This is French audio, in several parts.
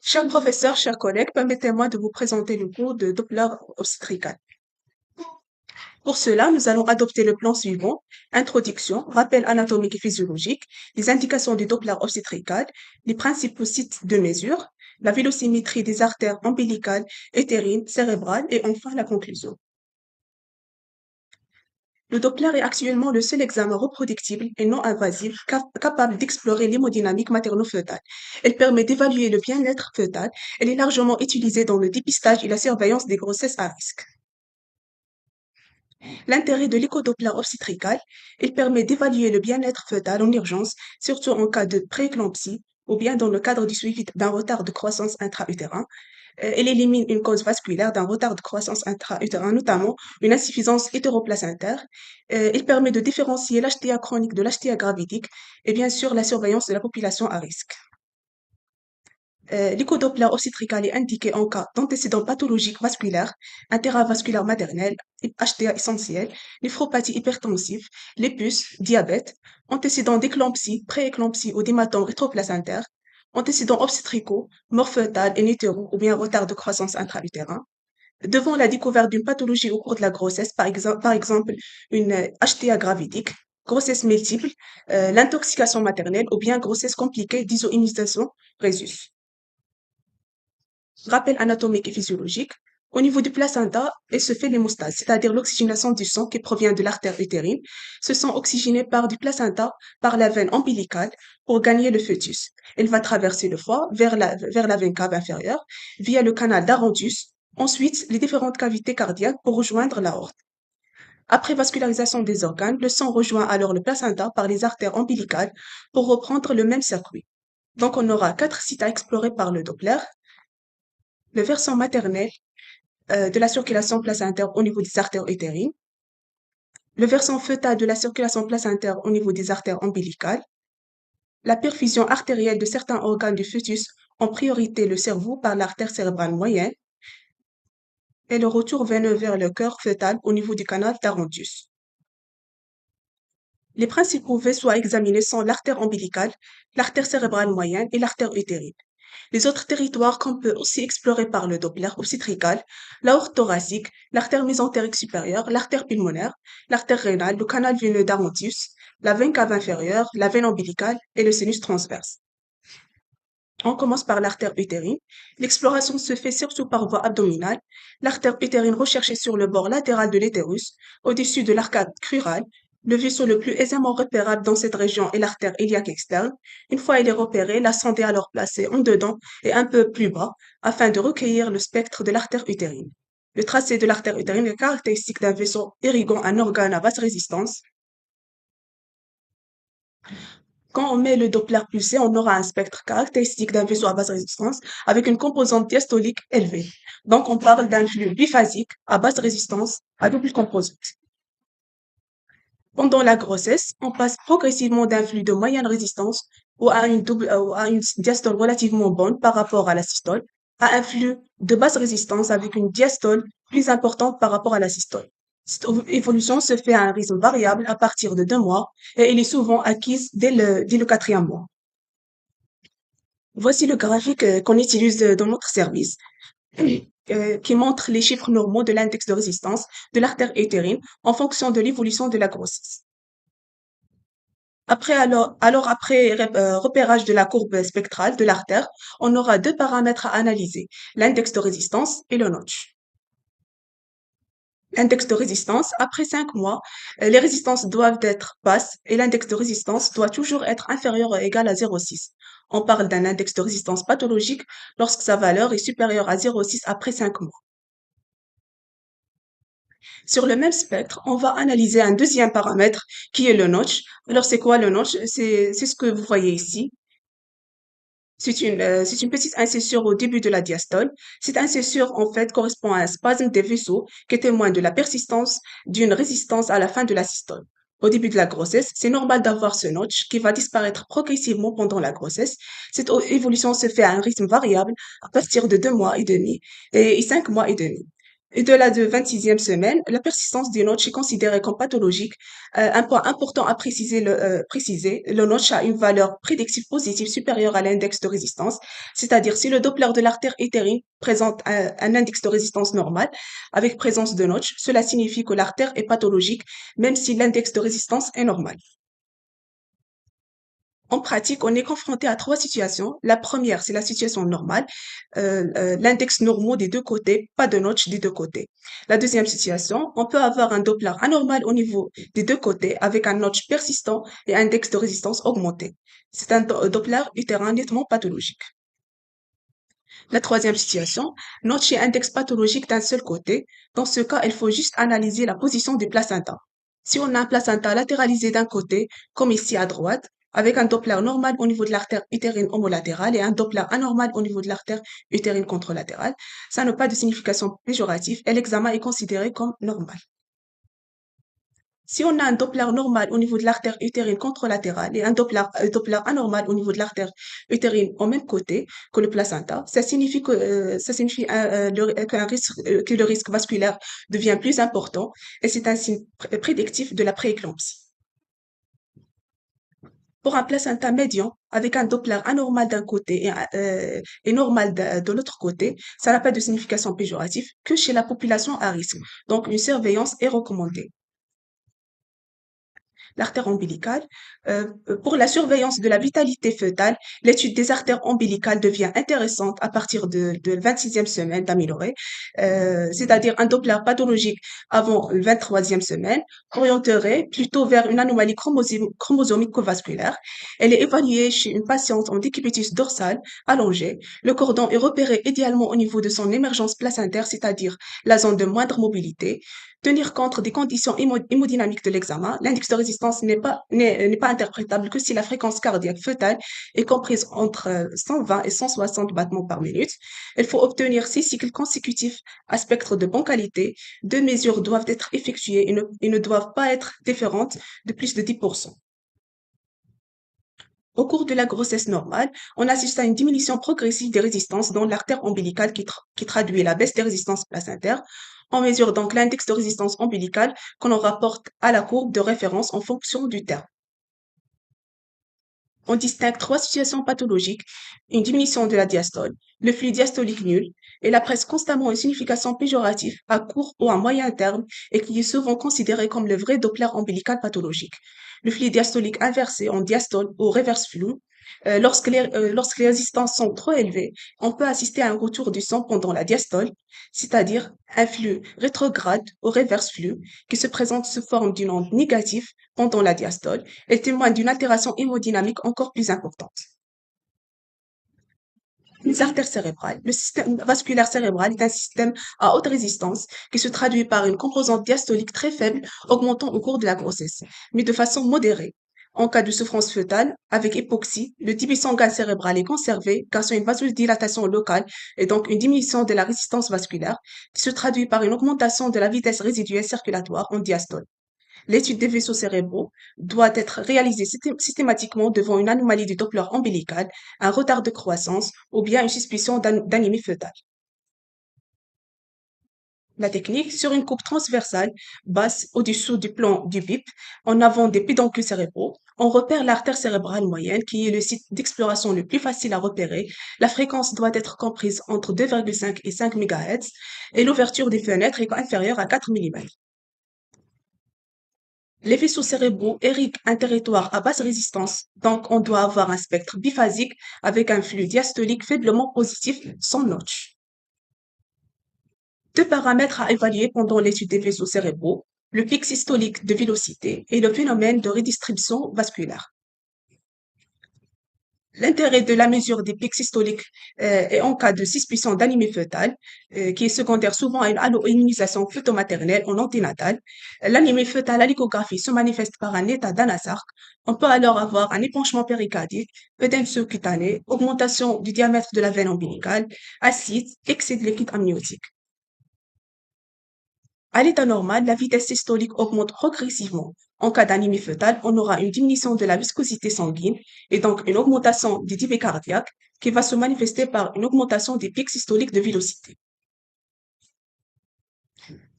Cher professeur, chers collègues, permettez-moi de vous présenter le cours de Doppler obstétrical. Pour cela, nous allons adopter le plan suivant: introduction, rappel anatomique et physiologique, les indications du Doppler obstétrical, les principaux sites de mesure, la vélocimétrie des artères ombilicales, utérines, cérébrales et enfin la conclusion. Le Doppler est actuellement le seul examen reproductible et non invasif capable d'explorer l'hémodynamique materno-fœtale. Elle permet d'évaluer le bien-être fœtal. Elle est largement utilisée dans le dépistage et la surveillance des grossesses à risque. L'intérêt de l'échodoppler obstétrical, il permet d'évaluer le bien-être fœtal en urgence, surtout en cas de prééclampsie ou bien dans le cadre du suivi d'un retard de croissance intra-utérin. Elle élimine une cause vasculaire d'un retard de croissance intra-utérin, notamment une insuffisance hétéroplacentaire. Il permet de différencier l'HTA chronique de l'HTA gravidique et bien sûr la surveillance de la population à risque. L'échodoppler obstétrical est indiqué en cas d'antécédents pathologiques vasculaires, intravasculaire maternel, HTA essentiel, néphropathie hypertensive, lupus, diabète, antécédents d'éclampsie, prééclampsie ou d'hématome rétroplacentaire, antécédents obstétricaux, mort fœtale in utero ou bien retard de croissance intra-utérin. Devant la découverte d'une pathologie au cours de la grossesse, par exemple une HTA gravidique, grossesse multiple, l'intoxication maternelle ou bien grossesse compliquée d'isoimmunisation rhésus. Rappel anatomique et physiologique. Au niveau du placenta, il se fait l'hémostase, c'est-à-dire l'oxygénation du sang qui provient de l'artère utérine. Ce sang oxygéné part du placenta par la veine ombilicale pour gagner le fœtus. Il va traverser le foie vers la veine cave inférieure via le canal d'Arondius. Ensuite, les différentes cavités cardiaques pour rejoindre l'aorte. Après vascularisation des organes, le sang rejoint alors le placenta par les artères ombilicales pour reprendre le même circuit. Donc, on aura 4 sites à explorer par le Doppler. Le versant maternel de la circulation placentaire au niveau des artères utérines, le versant fœtal de la circulation placentaire au niveau des artères ombilicales, la perfusion artérielle de certains organes du fœtus, en priorité le cerveau par l'artère cérébrale moyenne, et le retour veineux vers le cœur fœtal au niveau du canal d'Arondius. Les principaux vaisseaux à examiner sont l'artère ombilicale, l'artère cérébrale moyenne et l'artère utérine. Les autres territoires qu'on peut aussi explorer par le Doppler obstétrical, l'aorte thoracique, l'artère mésentérique supérieure, l'artère pulmonaire, l'artère rénale, le canal veineux d'Arondius, la veine cave inférieure, la veine ombilicale et le sinus transverse. On commence par l'artère utérine. L'exploration se fait surtout par voie abdominale. L'artère utérine recherchée sur le bord latéral de l'utérus, au-dessus de l'arcade crurale. Le vaisseau le plus aisément repérable dans cette région est l'artère iliaque externe. Une fois elle est repérée, la sonde est alors placée en dedans et un peu plus bas afin de recueillir le spectre de l'artère utérine. Le tracé de l'artère utérine est caractéristique d'un vaisseau irriguant un organe à basse résistance. Quand on met le Doppler pulsé, on aura un spectre caractéristique d'un vaisseau à basse résistance avec une composante diastolique élevée. Donc, on parle d'un flux biphasique à basse résistance à double composante. Pendant la grossesse, on passe progressivement d'un flux de moyenne résistance ou à une diastole relativement bonne par rapport à la systole à un flux de basse résistance avec une diastole plus importante par rapport à la systole. Cette évolution se fait à un rythme variable à partir de 2 mois et elle est souvent acquise dès le 4e mois. Voici le graphique qu'on utilise dans notre service, qui montre les chiffres normaux de l'index de résistance de l'artère utérine en fonction de l'évolution de la grossesse. Après repérage de la courbe spectrale de l'artère, on aura 2 paramètres à analyser, l'index de résistance et le notch. L'index de résistance, après 5 mois, les résistances doivent être basses et l'index de résistance doit toujours être inférieur ou égal à 0,6. On parle d'un index de résistance pathologique lorsque sa valeur est supérieure à 0,6 après 5 mois. Sur le même spectre, on va analyser un deuxième paramètre qui est le notch. Alors, c'est quoi le notch? C'est ce que vous voyez ici. C'est une petite incisure au début de la diastole. Cette incisure, en fait, correspond à un spasme des vaisseaux qui témoigne de la persistance d'une résistance à la fin de la systole. Au début de la grossesse, c'est normal d'avoir ce notch qui va disparaître progressivement pendant la grossesse. Cette évolution se fait à un rythme variable à partir de 2 mois et demi et 5 mois et demi. Au-delà de 26e semaine, la persistance du notch est considérée comme pathologique. Un point important à préciser, le notch a une valeur prédictive positive supérieure à l'index de résistance, c'est-à-dire si le Doppler de l'artère utérine présente un index de résistance normal avec présence de notch, cela signifie que l'artère est pathologique, même si l'index de résistance est normal. En pratique, on est confronté à trois situations. La première, c'est la situation normale, l'index normaux des deux côtés, pas de notch des deux côtés. La deuxième situation, on peut avoir un Doppler anormal au niveau des deux côtés avec un notch persistant et un index de résistance augmenté. C'est un Doppler utérin nettement pathologique. La troisième situation, notch et index pathologique d'un seul côté. Dans ce cas, il faut juste analyser la position du placenta. Si on a un placenta latéralisé d'un côté, comme ici à droite, avec un Doppler normal au niveau de l'artère utérine homolatérale et un Doppler anormal au niveau de l'artère utérine contralatérale, ça n'a pas de signification péjorative et l'examen est considéré comme normal. Si on a un Doppler normal au niveau de l'artère utérine contralatérale et un Doppler anormal au niveau de l'artère utérine au même côté que le placenta, ça signifie que le risque vasculaire devient plus important et c'est un signe prédictif de la prééclampsie. Pour un placenta médian, avec un Doppler anormal d'un côté et normal de l'autre côté, ça n'a pas de signification péjorative que chez la population à risque. Donc, une surveillance est recommandée. L'artère ombilicale. Pour la surveillance de la vitalité fœtale, l'étude des artères ombilicales devient intéressante à partir de la 26e semaine d'améliorée, c'est-à-dire un Doppler pathologique avant la 23e semaine orienterait plutôt vers une anomalie chromosomique covasculaire. Elle est évaluée chez une patiente en décubitus dorsal allongé. Le cordon est repéré idéalement au niveau de son émergence placentaire, c'est-à-dire la zone de moindre mobilité. Tenir compte des conditions hémodynamiques de l'examen, l'index de résistance n'est pas interprétable que si la fréquence cardiaque fœtale est comprise entre 120 et 160 battements par minute. Il faut obtenir 6 cycles consécutifs à spectre de bonne qualité. Deux mesures doivent être effectuées et ne doivent pas être différentes de plus de 10%. Au cours de la grossesse normale, on assiste à une diminution progressive des résistances dans l'artère ombilicale qui traduit la baisse des résistances placentaires. On mesure donc l'index de résistance ombilicale qu'on en rapporte à la courbe de référence en fonction du terme. On distingue trois situations pathologiques, une diminution de la diastole, le flux diastolique nul et la presse constamment une signification péjorative à court ou à moyen terme et qui est souvent considérée comme le vrai Doppler ombilical pathologique. Le flux diastolique inversé en diastole ou reverse flux. Lorsque les résistances sont trop élevées, on peut assister à un retour du sang pendant la diastole, c'est-à-dire un flux rétrograde ou reverse flux qui se présente sous forme d'une onde négative pendant la diastole et témoigne d'une altération hémodynamique encore plus importante. Les artères cérébrales. Le système vasculaire cérébral est un système à haute résistance qui se traduit par une composante diastolique très faible augmentant au cours de la grossesse, mais de façon modérée. En cas de souffrance fœtale, avec hypoxie, le débit sanguin cérébral est conservé grâce à une vasodilatation locale et donc une diminution de la résistance vasculaire qui se traduit par une augmentation de la vitesse résiduelle circulatoire en diastole. L'étude des vaisseaux cérébraux doit être réalisée systématiquement devant une anomalie du Doppler ombilical, un retard de croissance ou bien une suspicion d'anémie fœtale. La technique, sur une coupe transversale basse au-dessous du plan du BIP, en avant des pédoncules cérébraux, on repère l'artère cérébrale moyenne qui est le site d'exploration le plus facile à repérer. La fréquence doit être comprise entre 2,5 et 5 MHz et l'ouverture des fenêtres est inférieure à 4 mm. Les vaisseaux cérébraux irriguent un territoire à basse résistance, donc on doit avoir un spectre biphasique avec un flux diastolique faiblement positif sans notch. Deux paramètres à évaluer pendant l'étude des vaisseaux cérébraux, le pic systolique de vélocité et le phénomène de redistribution vasculaire. L'intérêt de la mesure des pics systoliques est en cas de suspicion d'anémie fœtale, qui est secondaire souvent à une alloimmunisation fœtomaternelle en anténatale. L'anémie fœtale à l'échographie se manifeste par un état d'anasarque. On peut alors avoir un épanchement péricardique, œdème sous-cutané, augmentation du diamètre de la veine ombilicale, acide, excès de liquide amniotique. À l'état normal, la vitesse systolique augmente progressivement. En cas d'anémie fœtale, on aura une diminution de la viscosité sanguine et donc une augmentation du débit cardiaque qui va se manifester par une augmentation des pics systoliques de vélocité.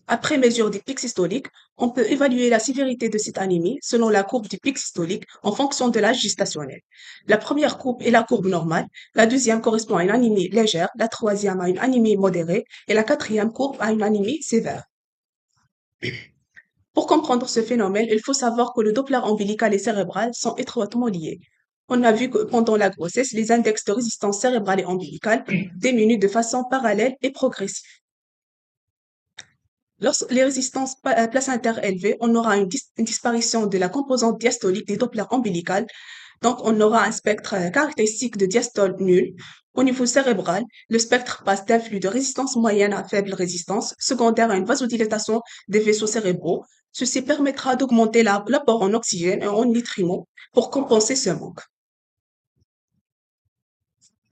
Après mesure du pic systolique, on peut évaluer la sévérité de cette anémie selon la courbe du pic systolique en fonction de l'âge gestationnel. La première courbe est la courbe normale, la deuxième correspond à une anémie légère, la troisième à une anémie modérée et la quatrième courbe à une anémie sévère. Pour comprendre ce phénomène, il faut savoir que le Doppler ombilical et cérébral sont étroitement liés. On a vu que pendant la grossesse, les index de résistance cérébrale et ombilicale diminuent de façon parallèle et progressive. Lorsque les résistances placentaires élevées, on aura une disparition de la composante diastolique des Doppler ombilicales. Donc, on aura un spectre caractéristique de diastole nul. Au niveau cérébral, le spectre passe d'un flux de résistance moyenne à faible résistance, secondaire à une vasodilatation des vaisseaux cérébraux. Ceci permettra d'augmenter l'apport en oxygène et en nutriments pour compenser ce manque.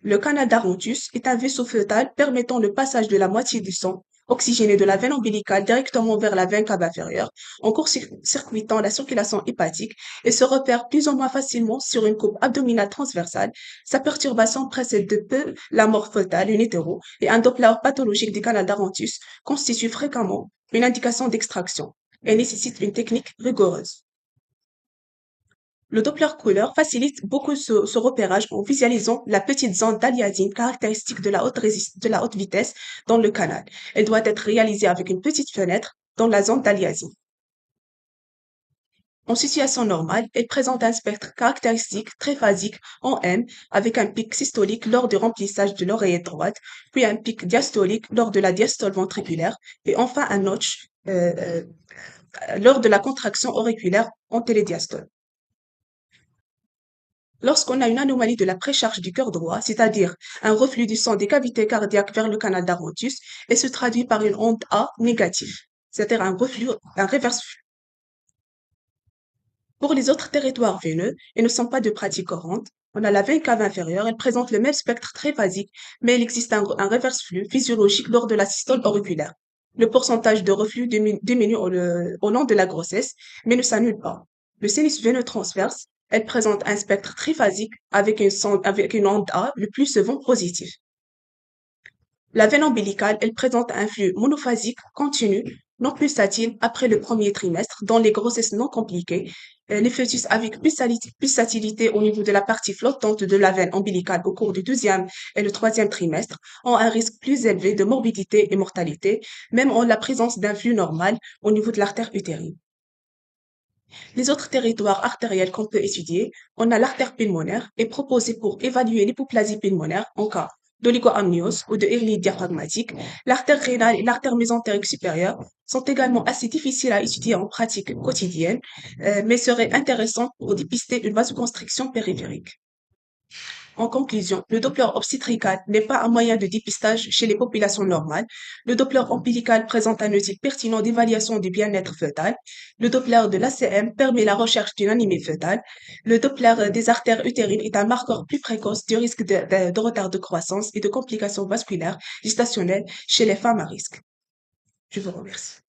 Le canal d'Arontus est un vaisseau fœtal permettant le passage de la moitié du sang oxygéné de la veine ombilicale directement vers la veine cave inférieure en court-circuitant la circulation hépatique et se repère plus ou moins facilement sur une coupe abdominale transversale. Sa perturbation précède de peu la mort fœtale in utero et un Doppler pathologique du canal d'Arontus constitue fréquemment une indication d'extraction et nécessite une technique rigoureuse. Le Doppler couleur facilite beaucoup ce repérage en visualisant la petite zone d'aliasing caractéristique de la haute vitesse dans le canal. Elle doit être réalisée avec une petite fenêtre dans la zone d'aliasing. En situation normale, elle présente un spectre caractéristique très phasique en M avec un pic systolique lors du remplissage de l'oreillette droite, puis un pic diastolique lors de la diastole ventriculaire et enfin un notch lors de la contraction auriculaire en télédiastole. Lorsqu'on a une anomalie de la précharge du cœur droit, c'est-à-dire un reflux du sang des cavités cardiaques vers le canal d'Arontus, elle se traduit par une onde A négative, c'est-à-dire un reverse flux. Pour les autres territoires veineux, et ne sont pas de pratique courante, on a la veine cave inférieure, elle présente le même spectre très basique, mais il existe un reverse flux physiologique lors de la systole auriculaire. Le pourcentage de reflux diminue au long de la grossesse, mais ne s'annule pas. Le sinus veineux transverse, elle présente un spectre triphasique avec une onde A le plus souvent positive. La veine ombilicale, elle présente un flux monophasique continu, non pulsatile après le premier trimestre, dans les grossesses non compliquées. Les fœtus avec pulsatilité au niveau de la partie flottante de la veine ombilicale au cours du deuxième et le troisième trimestre ont un risque plus élevé de morbidité et mortalité, même en la présence d'un flux normal au niveau de l'artère utérine. Les autres territoires artériels qu'on peut étudier, on a l'artère pulmonaire est proposée pour évaluer l'hypoplasie pulmonaire en cas d'oligoamniose ou de hernie diaphragmatique. L'artère rénale et l'artère mésentérique supérieure sont également assez difficiles à étudier en pratique quotidienne, mais seraient intéressantes pour dépister une vasoconstriction périphérique. En conclusion, le Doppler obstétrical n'est pas un moyen de dépistage chez les populations normales. Le Doppler ombilical présente un outil pertinent d'évaluation du bien-être fœtal. Le Doppler de l'ACM permet la recherche d'une anémie fœtale. Le Doppler des artères utérines est un marqueur plus précoce du risque de retard de croissance et de complications vasculaires gestationnelles chez les femmes à risque. Je vous remercie.